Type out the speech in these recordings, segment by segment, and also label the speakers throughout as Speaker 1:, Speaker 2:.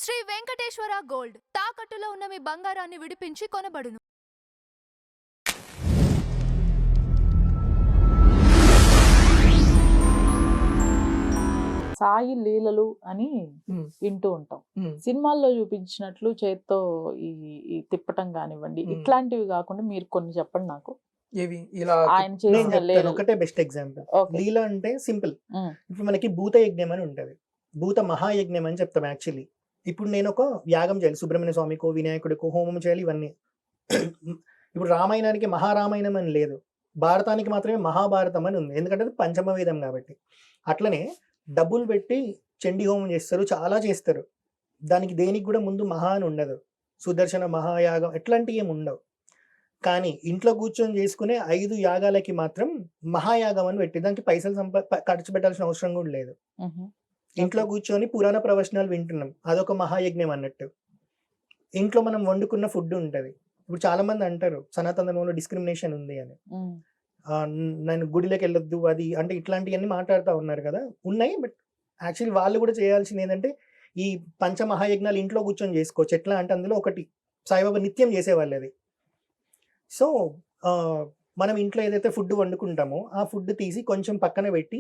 Speaker 1: Shri Venkateswara gold తాకట్టులో ఉన్న మీ బంగారాన్ని విడిపించి కొనబడును.
Speaker 2: సాయి లీలలు అని
Speaker 3: హ్మ్.
Speaker 2: వింటూ ఉంటాం.
Speaker 3: హ్మ్.
Speaker 2: సినిమాల్లో చూపించినట్లు చేత్తో ఈ ఈ తిప్పటం కానివ్వండి, ఇట్లాంటివి కాకుండా మీరు కొన్ని చెప్పండి నాకు.
Speaker 3: ఏవి ఇలా
Speaker 2: ఆయన
Speaker 4: నేను
Speaker 2: చేసిన
Speaker 4: చెప్తాను.
Speaker 2: లీలలు.
Speaker 4: ఒకటే బెస్ట్ ఎగ్జాంపుల్.
Speaker 2: ఓకే.
Speaker 4: లీల అంటే సింపుల్.
Speaker 2: ఉమ్,
Speaker 4: ఇప్పుడు మనకి భూత యజ్ఞం అని ఉంటది. భూత మహాయజ్ఞం అని చెప్తాం యాక్చువల్లీ. ఇప్పుడు నేను ఒక యాగం చేయాలి, సుబ్రహ్మణ్య స్వామికో వినాయకుడికో హోమం చేయాలి, ఇవన్నీ. ఇప్పుడు రామాయణానికి మహారామాయణం అని లేదు, భారతానికి మాత్రమే మహాభారతం అని ఉంది, ఎందుకంటే అది పంచమ వేదం కాబట్టి. అట్లనే డబ్బులు పెట్టి చండీ హోమం చేస్తారు, చాలా చేస్తారు. దానికి దేనికి కూడా ముందు మహా అని ఉండదు. సుదర్శన మహాయాగం ఎట్లాంటివి ఏమి ఉండవు. కానీ ఇంట్లో కూర్చొని చేసుకునే 5 యాగాలకి మాత్రం మహాయాగం అని పెట్టి దానికి పైసలు ఖర్చు పెట్టాల్సిన అవసరం కూడా లేదు.
Speaker 2: ఉహు,
Speaker 4: ఇంట్లో కూర్చొని పురాణ ప్రవచనాలు వింటున్నాం, అదొక మహాయజ్ఞం అన్నట్టు. ఇంట్లో మనం వండుకున్న ఫుడ్ ఉంటది. ఇప్పుడు చాలా మంది అంటారు సనాతన ధర్మంలో డిస్క్రిమినేషన్ ఉంది అని.
Speaker 2: ఉమ్,
Speaker 4: నేను గుడిలోకి వెళ్ళొద్దు అది అంటే ఇట్లాంటివన్నీ మాట్లాడుతూ ఉన్నారు కదా. ఉన్నాయి, బట్ యాక్చువల్లీ వాళ్ళు కూడా చేయాల్సింది ఏంటంటే ఈ పంచ మహాయజ్ఞాలు ఇంట్లో కూర్చొని చేసుకోవచ్చు. ఎట్లా అంటే అందులో ఒకటి సాయిబాబా నిత్యం చేసేవాళ్ళు అది. సో మనం ఇంట్లో ఏదైతే ఫుడ్ వండుకుంటామో ఆ ఫుడ్ తీసి కొంచెం పక్కన పెట్టి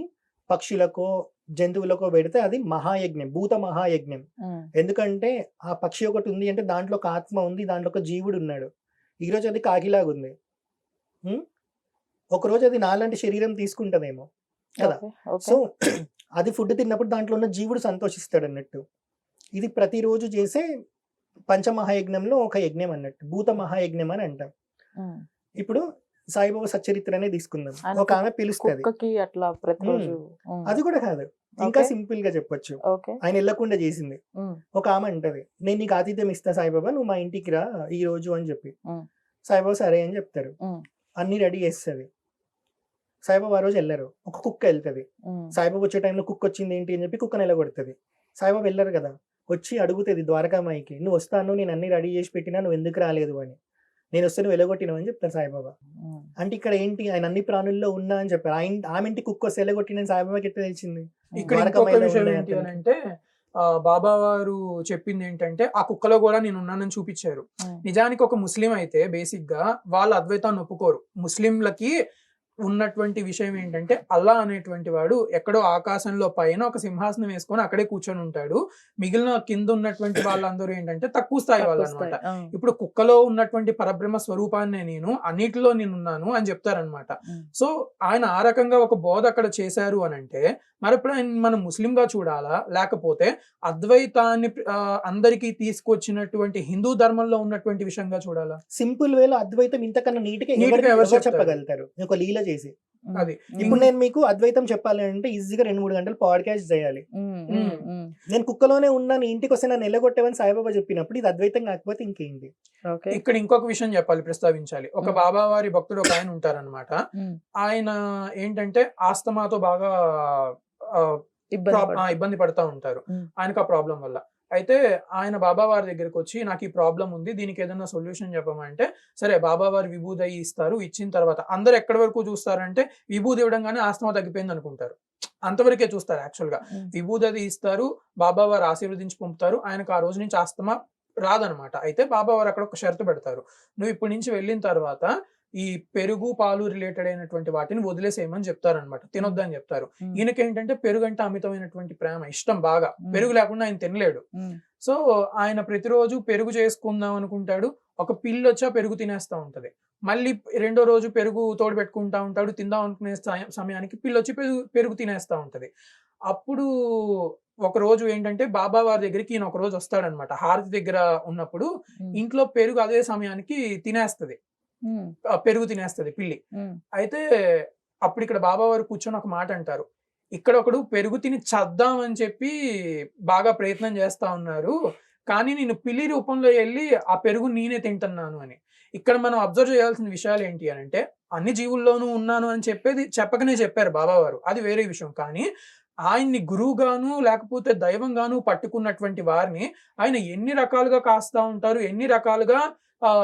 Speaker 4: పక్షులకో జంతువులకో పెడితే అది మహాయజ్ఞం, భూత మహాయజ్ఞం.
Speaker 2: ఉమ్,
Speaker 4: ఎందుకంటే ఆ పక్షి ఒకటి ఉంది అంటే దాంట్లో ఒక ఆత్మ ఉంది, దాంట్లో ఒక జీవుడు ఉన్నాడు. ఈరోజు అది కాకిలాగా ఉంది, ఒకరోజు అది నాలాంటి శరీరం తీసుకుంటదేమో కదా.
Speaker 2: Okay, okay.
Speaker 4: సో అది ఫుడ్ తిన్నప్పుడు దాంట్లో ఉన్న జీవుడు సంతోషిస్తాడు అన్నట్టు. ఇది ప్రతిరోజు చేసే పంచమహాయజ్ఞంలో ఒక యజ్ఞం అన్నట్టు, భూత మహాయజ్ఞం అని అంటాం.
Speaker 2: ఉమ్.
Speaker 4: ఇప్పుడు సాయిబాబా సచ్చరిత్రనే తీసుకుందాం.
Speaker 2: ఆయన
Speaker 4: ఒక ఆమె పిలుస్తుంది,
Speaker 2: కుక్కకి అట్లా ప్రతిరోజు. ఉమ్,
Speaker 4: అది కూడా కాదు, ఇంకా
Speaker 2: ఓకే.
Speaker 4: సింపుల్ గా చెప్పొచ్చు.
Speaker 2: ఓకే.
Speaker 4: ఆయన వెళ్ళకుండా చేసింది.
Speaker 2: ఉమ్,
Speaker 4: ఒక ఆమె అంటది, నేను నీకు ఆతిథ్యం ఇస్తా సాయిబాబా, నువ్వు మా ఇంటికి రా ఈ రోజు అని చెప్పి.
Speaker 2: ఉమ్.
Speaker 4: సాయిబాబా సరే అని చెప్తారు.
Speaker 2: ఉమ్,
Speaker 4: అన్ని రెడీ చేస్తుంది. సాయిబాబా ఆ రోజు వెళ్ళరు, ఒక కుక్క వెళ్తుంది.
Speaker 2: ఉమ్,
Speaker 4: సాయిబాబా వచ్చే టైంలో కుక్క వచ్చింది ఏంటి అని చెప్పి కుక్కను వెళ్ళగొడుతుంది. సాయిబాబా వెళ్ళరు కదా, వచ్చి అడుగుతుంది ద్వారకామాయికి, నువ్వు వస్తాను, నేను అన్ని రెడీ చేసి పెట్టినా, నువ్వు ఎందుకు రాలేదు అని. నేను వస్తే నువ్వు వెళ్ళగొట్టినావు అని చెప్తారు సాయిబాబా.
Speaker 2: ఉమ్.
Speaker 4: అంటే ఇక్కడ ఏంటి, ఆయన అన్ని ప్రాణుల్లో ఉన్నా అని చెప్పారు. ఆమె ఇంటి కుక్క వస్తే వెళ్ళగొట్టిన సాయిబాబాకి ఎట్లా తెలిసింది?
Speaker 3: ఇక్కడ ఇంకొక
Speaker 4: ద్వారకామాయిలో
Speaker 3: విషయం
Speaker 4: ఉన్నాయి
Speaker 3: ఏంటి అని
Speaker 4: అతనికి.
Speaker 3: అంటే బాబా వారు చెప్పింది ఏంటంటే ఆ కుక్కలో కూడా నేను ఉన్నానని చూపించారు.
Speaker 2: ఉమ్.
Speaker 3: నిజానికి ఒక ముస్లిం అయితే బేసిక్ గా వాళ్ళు అద్వైతాన్ని ఒప్పుకోరు. ముస్లింలకి ఉన్నటువంటి విషయం ఏంటంటే అల్లా అనేటువంటి వాడు ఎక్కడో ఆకాశంలో పైన ఒక సింహాసనం వేసుకొని అక్కడే కూర్చొని ఉంటాడు. మిగిలిన కింద ఉన్నటువంటి వాళ్ళందరూ ఏంటంటే తక్కువ స్థాయి వాళ్ళు
Speaker 2: వస్తాయి.
Speaker 3: అనమాట.
Speaker 2: ఉమ్,
Speaker 3: ఇప్పుడు కుక్కలో ఉన్నటువంటి పరబ్రహ్మ స్వరూపాన్ని నేను అన్నిటిలో నేనున్నాను అని చెప్తారనమాట.
Speaker 2: ఉమ్.
Speaker 3: సో ఆయన ఆ రకంగా ఒక బోధ అక్కడ చేశారు అని అంటే మరి ఇప్పుడు ఆయన మనం ముస్లింగా చూడాలా, లేకపోతే అద్వైతాన్ని అందరికీ తీసుకొచ్చినటువంటి హిందూ ధర్మంలో ఉన్నటువంటి విషయంగా చూడాలా?
Speaker 4: సింపుల్ వేలో అద్వైతం ఇంతకన్నా నీట్గా
Speaker 3: నీట్గా ఎవరు చెప్తారు?
Speaker 4: చెప్పగలుగుతారు ఒక లీల చేసి.
Speaker 2: ఉమ్.
Speaker 3: అది
Speaker 4: ఇప్పుడు నేను మీకు అద్వైతం చెప్పాలి అంటే ఈజీగా 2-3 గంటలు పాడ్కాస్ట్ చేయాలి.
Speaker 2: ఉమ్, ఉమ్, ఉమ్.
Speaker 4: నేను కుక్కలోనే ఉన్నాను, ఇంటికి వస్తే నన్ను ఎల్లగొట్టేవని సాయిబాబా చెప్పినప్పుడు ఇది అద్వైతం కాకపోతే ఇంకేంటి?
Speaker 2: ఓకే.
Speaker 3: ఇక్కడ ఇంకొక విషయం చెప్పాలి, ప్రస్తావించాలి. ఒక బాబా వారి భక్తుడు ఒక ఆయన ఉంటారనమాట.
Speaker 2: ఉమ్.
Speaker 3: ఆయన ఏంటంటే ఆస్తమాతో బాగా ఇబ్బంది పడతా ఉంటారు.
Speaker 2: ఉమ్.
Speaker 3: ఆయనకు ఆ ప్రాబ్లం వల్ల. అయితే ఆయన బాబా వారి దగ్గరికి వచ్చి నాకు ఈ ప్రాబ్లం ఉంది, దీనికి ఏదైనా సొల్యూషన్ చెప్పమంటే సరే బాబా వారి విభూది ఇస్తారు. ఇచ్చిన తర్వాత అందరు ఎక్కడి వరకు చూస్తారంటే విభూది ఇవ్వడంగానే ఆస్తమా తగ్గిపోయింది అనుకుంటారు, అంతవరకే చూస్తారు. యాక్చువల్ గా విభూది అది ఇస్తారు, బాబా వారు ఆశీర్వదించి పంపుతారు. ఆయనకు ఆ రోజు నుంచి ఆస్తమా రాదనమాట. అయితే బాబా వారు అక్కడ ఒక షరతు పెడతారు, నువ్వు ఇప్పటి నుంచి వెళ్ళిన తర్వాత ఈ పెరుగు పాలు రిలేటెడ్ అయినటువంటి వాటిని వదిలేసేయమని చెప్తారనమాట, తినొద్దని చెప్తారు. ఈయనకేంటంటే పెరుగు అంటే అమితమైనటువంటి ప్రేమ, ఇష్టం బాగా. పెరుగు లేకుండా ఆయన తినలేడు. సో ఆయన ప్రతిరోజు పెరుగు చేసుకుందాం అనుకుంటాడు. ఒక పిల్లి వచ్చా పెరుగు తినేస్తా ఉంటది. మళ్ళీ రెండో రోజు పెరుగు తోడు పెట్టుకుంటా ఉంటాడు. తిందాం అనుకునే సమయానికి పిల్లి వచ్చి పెరుగు తినేస్తా ఉంటది. అప్పుడు ఒక రోజు ఏంటంటే బాబా వారి దగ్గరికి ఈయన ఒక రోజు వస్తాడనమాట. హారతి దగ్గర ఉన్నప్పుడు ఇంట్లో పెరుగు అదే సమయానికి తినేస్తది, పెరుగు తినేస్తది పిల్లి. అయితే అప్పుడు ఇక్కడ బాబా వారు కూర్చొని ఒక మాట అంటారు, ఇక్కడ ఒకడు పెరుగు తిని చద్దామని చెప్పి బాగా ప్రయత్నం చేస్తా ఉన్నారు, కానీ నేను పిల్లి రూపంలో వెళ్ళి ఆ పెరుగు నేనే తింటున్నాను అని. ఇక్కడ మనం అబ్జర్వ్ చేయాల్సిన విషయాలు ఏంటి అని అంటే అన్ని జీవుల్లోనూ ఉన్నాను అని చెప్పకనే చెప్పారు బాబా వారు, అది వేరే విషయం. కానీ ఆయన్ని గురువుగాను లేకపోతే దైవంగాను పట్టుకున్నటువంటి వారిని ఆయన ఎన్ని రకాలుగా కాస్తా ఉంటారు, ఎన్ని రకాలుగా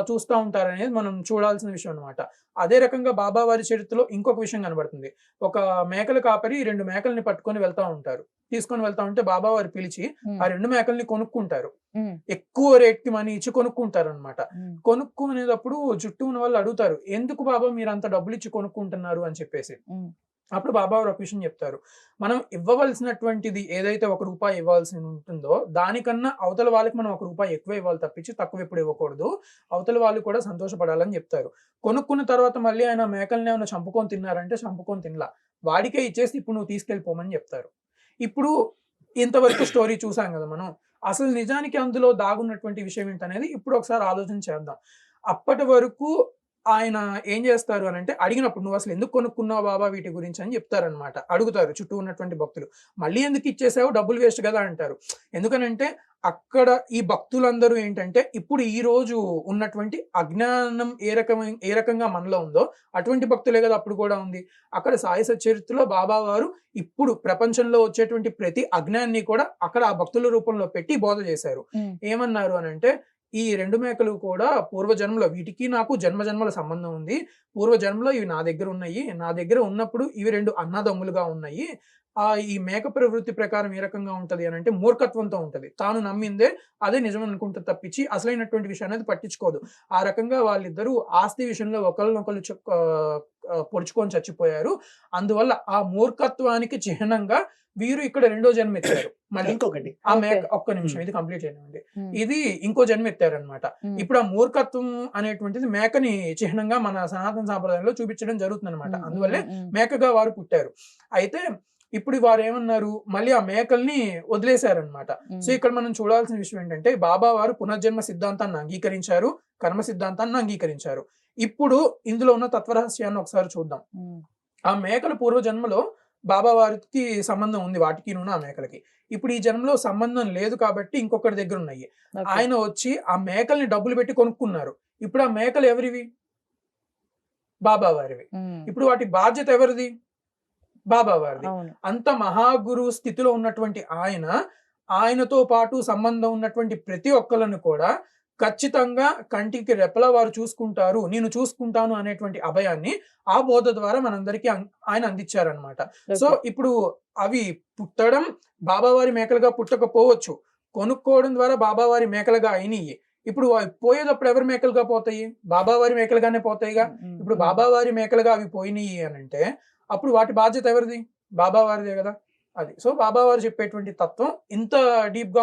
Speaker 3: చూస్తా ఉంటారు అనేది మనం చూడాల్సిన విషయం అనమాట. అదే రకంగా బాబా వారి చరిత్రలో ఇంకొక విషయం కనబడుతుంది. ఒక మేకల కాపరి 2 మేకల్ని పట్టుకొని వెళ్తా ఉంటారు. తీసుకొని వెళ్తా ఉంటే బాబా వారు పిలిచి ఆ 2 మేకల్ని కొనుక్కుంటారు. ఎక్కువ రేట్ కి మనీ ఇచ్చి కొనుక్కుంటారు అనమాట. కొనుక్కునేటప్పుడు చుట్టూ ఉన్న వాళ్ళు అడుగుతారు, ఎందుకు బాబా మీరు అంత డబ్బులు ఇచ్చి కొనుక్కుంటున్నారు అని చెప్పేసి. అప్పుడు బాబా వారు ఒక విషయం చెప్తారు, మనం ఇవ్వవలసినటువంటిది ఏదైతే ₹1 ఇవ్వాల్సి ఉంటుందో దానికన్నా అవతల వాళ్ళకి మనం ₹1 ఎక్కువ ఇవ్వాలి తప్పించి తక్కువ ఎప్పుడు ఇవ్వకూడదు, అవతల వాళ్ళు కూడా సంతోషపడాలని చెప్తారు. కొనుక్కున్న తర్వాత మళ్ళీ ఆయన మేకల్ని ఏమైనా చంపుకొని తిన్నారంటే చంపుకొని తినలా, వాడికే ఇచ్చేసి ఇప్పుడు నువ్వు తీసుకెళ్ళిపోమని చెప్తారు. ఇప్పుడు ఇంతవరకు స్టోరీ చూసాం కదా మనం, అసలు నిజానికి అందులో దాగున్నటువంటి విషయం ఏంటనేది ఇప్పుడు ఒకసారి ఆలోచన చేద్దాం. అప్పటి వరకు ఆయన ఏం చేస్తారు అని అంటే, అడిగినప్పుడు నువ్వు అసలు ఎందుకు కొనుక్కున్నావు బాబా వీటి గురించి అని చెప్తారనమాట. అడుగుతారు చుట్టూ ఉన్నటువంటి భక్తులు, మళ్ళీ ఎందుకు ఇచ్చేసావు, డబ్బులు వేస్ట్ కదా అంటారు. ఎందుకనంటే అక్కడ ఈ భక్తులందరూ ఏంటంటే ఇప్పుడు ఈ రోజు ఉన్నటువంటి అజ్ఞానం ఏ రకంగా మనలో ఉందో అటువంటి భక్తులే కదా అప్పుడు కూడా ఉంది. అక్కడ సాయి సచరిత్రలో బాబా వారు ఇప్పుడు ప్రపంచంలో వచ్చేటువంటి ప్రతి అజ్ఞాన్ని కూడా అక్కడ ఆ భక్తుల రూపంలో పెట్టి బోధ చేశారు. ఏమన్నారు అని అంటే, ఈ 2 మేకలు కూడా పూర్వజన్మలో, వీటికి నాకు జన్మజన్మల సంబంధం ఉంది, పూర్వజన్మలో ఇవి నా దగ్గర ఉన్నాయి, నా దగ్గర ఉన్నప్పుడు ఇవి 2 అన్నదమ్ములుగా ఉన్నాయి. ఈ మేక ప్రవృత్తి ప్రకారం ఏ రకంగా ఉంటది అని అంటే మూర్ఖత్వంతో ఉంటది. తాను నమ్మిందే అదే నిజం అనుకుంటే తప్పించి అసలైనటువంటి విషయం అనేది పట్టించుకోదు. ఆ రకంగా వాళ్ళిద్దరూ ఆస్తి విషయంలో ఒకళ్ళనొకళ్ళు పొడుచుకొని చచ్చిపోయారు. అందువల్ల ఆ మూర్ఖత్వానికి చిహ్నంగా వీరు ఇక్కడ 2వ జన్మ ఎత్తారు. మళ్ళీ
Speaker 4: ఇంకొకటి
Speaker 3: ఆ మేక, ఒక్క నిమిషం ఇది కంప్లీట్ చేయనివ్వండి. ఇది ఇంకో జన్మ ఎత్తారనమాట. ఇప్పుడు ఆ మూర్ఖత్వం అనేటువంటిది మేకని చిహ్నంగా మన సనాతన సాంప్రదాయంలో చూపించడం జరుగుతుంది అనమాట. అందువల్లే మేకగా వారు పుట్టారు. అయితే ఇప్పుడు వారు ఏమన్నారు, మళ్ళీ ఆ మేకల్ని వదిలేశారనమాట. సో ఇక్కడ మనం చూడాల్సిన విషయం ఏంటంటే, బాబా వారు పునర్జన్మ సిద్ధాంతాన్ని అంగీకరించారు, కర్మ సిద్ధాంతాన్ని అంగీకరించారు. ఇప్పుడు ఇందులో ఉన్న తత్వరహస్యాన్ని ఒకసారి చూద్దాం. ఆ మేకల పూర్వజన్మలో బాబా వారికి సంబంధం ఉంది, వాటికి ఆ మేకలకి. ఇప్పుడు ఈ జన్మలో సంబంధం లేదు కాబట్టి ఇంకొకటి దగ్గర ఉన్నాయి. ఆయన వచ్చి ఆ మేకల్ని డబ్బులు పెట్టి కొనుక్కున్నారు. ఇప్పుడు ఆ మేకలు ఎవరివి? బాబా వారివి. ఇప్పుడు వాటి బాధ్యత ఎవరిది? బాబా వారిది. అంత మహాగురు స్థితిలో ఉన్నటువంటి ఆయనతో పాటు సంబంధం ఉన్నటువంటి ప్రతి ఒక్కళ్ళను కూడా ఖచ్చితంగా కంటికి రెప్పలా వారు చూసుకుంటారు, నేను చూసుకుంటాను అనేటువంటి అభయాన్ని ఆ బోధ ద్వారా మనందరికీ ఆయన అందించారనమాట. సో ఇప్పుడు అవి పుట్టడం బాబావారి మేకలుగా పుట్టకపోవచ్చు, కొనుక్కోవడం ద్వారా బాబావారి మేకలుగా అయినాయి. ఇప్పుడు పోయేటప్పుడు ఎవరి మేకలుగా పోతాయి? బాబావారి మేకలుగానే పోతాయిగా. ఇప్పుడు బాబావారి మేకలుగా అవి పోయినాయి అని అంటే అప్పుడు వాటి బాధ్యత ఎవరిది? బాబావారిదే కదా అది. సో బాబావారు చెప్పేటువంటి తత్వం ఇంత డీప్ గా